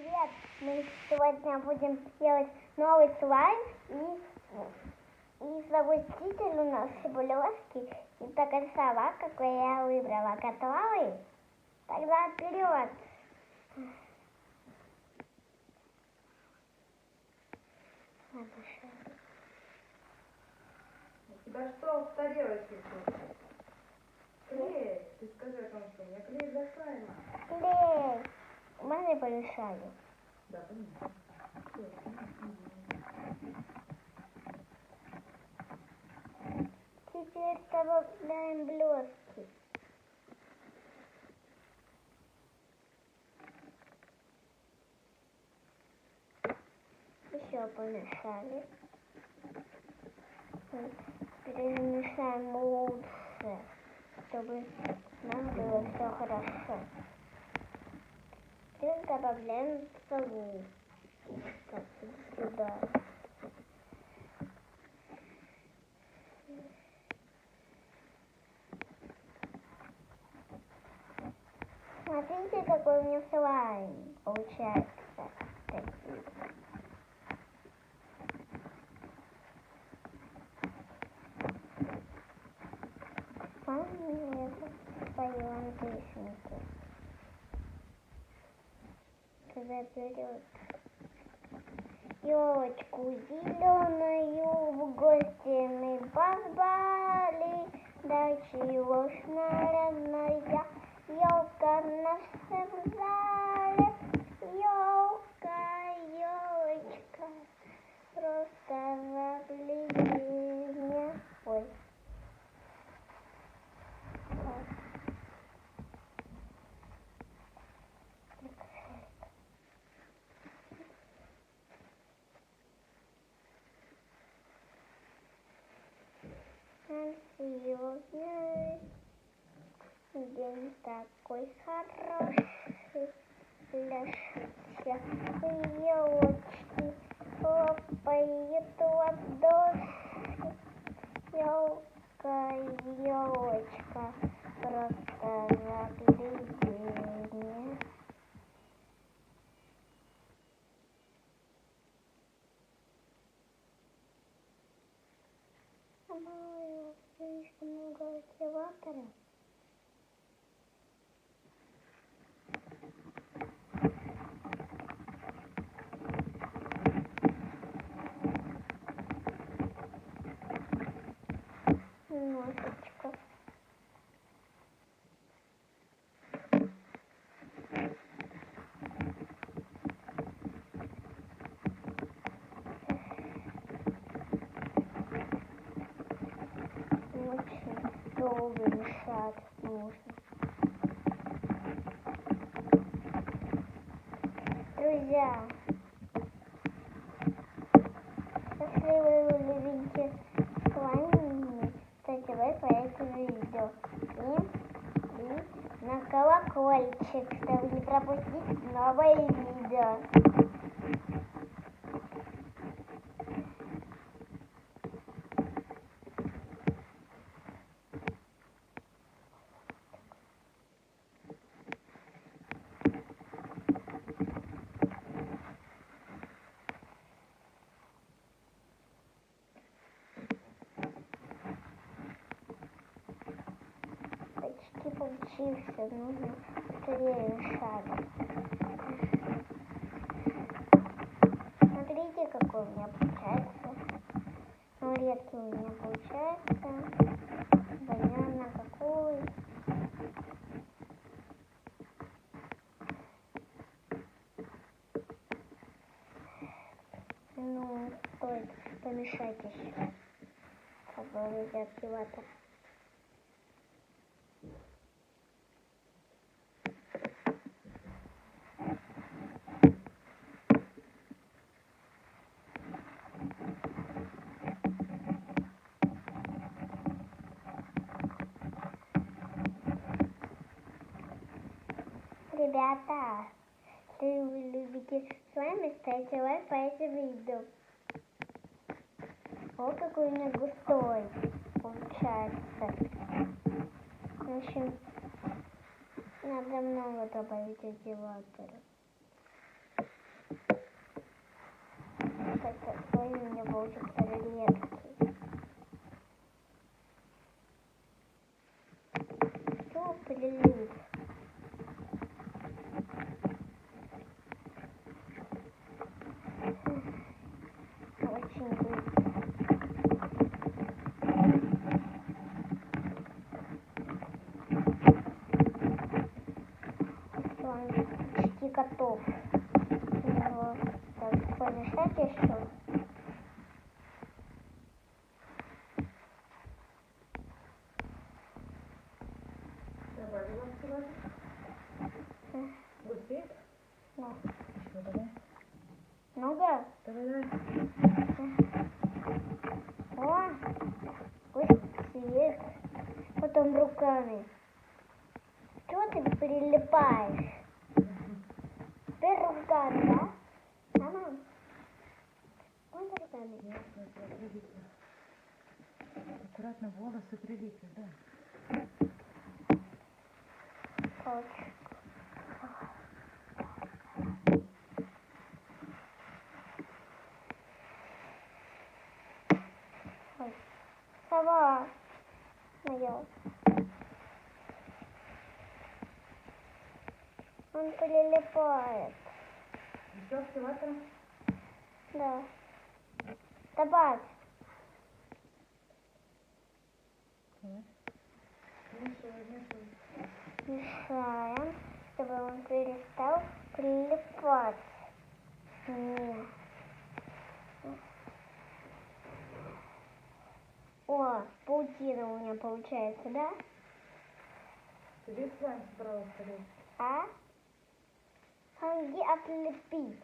Привет! Мы сегодня будем делать новый слайм и загуститель у нас цибулевский. И такая сова, какую я выбрала. Готовы? Тогда вперед! У тебя что в тарелочке тут? Клей. Ты скажи о том, что у меня клей для слайма. Клей! Можно я помешаю? Да, понятно. Теперь добавляем блестки. Еще помешали. Перемешаем лучше, чтобы нам было все хорошо. Теперь добавляем сову. Так, сюда. Смотрите, какой у меня слайм получается. Помню свою песенку. Когда вперед. Елочку зеленую в гости мы позвали. Да чего ж нарядная елка в нашем зале. Елка, елочка, просто загляденье. Ой. Сегодня день такой хороший, для шитья елочки хлопает в ладоши. Елка, елочка, просто загляденье. Мама, слишком много активатора. Немножечко. Очень долго мешать нужно. Друзья, если вы любите слайм, ставьте лайк по этому видео и на колокольчик, чтобы не пропустить новые видео. Почти получился, нужно скорее решать. Смотрите, какой у меня получается. Ну, редкий у меня получается. Понятно, какой. Ну, стоит помешать еще. Попробуйте активатор. Ребята, если вы любите слайм, ставьте лайк по этому видео. Вот какой у меня густой получается. В общем, надо много добавить активатора. готов. Его так помешать еще. Добавила в салат. Густеет? Да. Еще давай. Много? Давай. О, густеет. Потом руками. Чего ты прилипаешь? Теперь руками, да? Да, мам? Можно руками? Нет, прилипли. Аккуратно волосы прилипли, да. Очень. Ой. Сова моя. Он прилипает. Еще активатор. Да. Добавь. Мешай. Мешаем, чтобы он перестал прилипать. Нет. О, паутина у меня получается, да? Ты весь слайм собрала в тарелку. А? Помоги отлепить.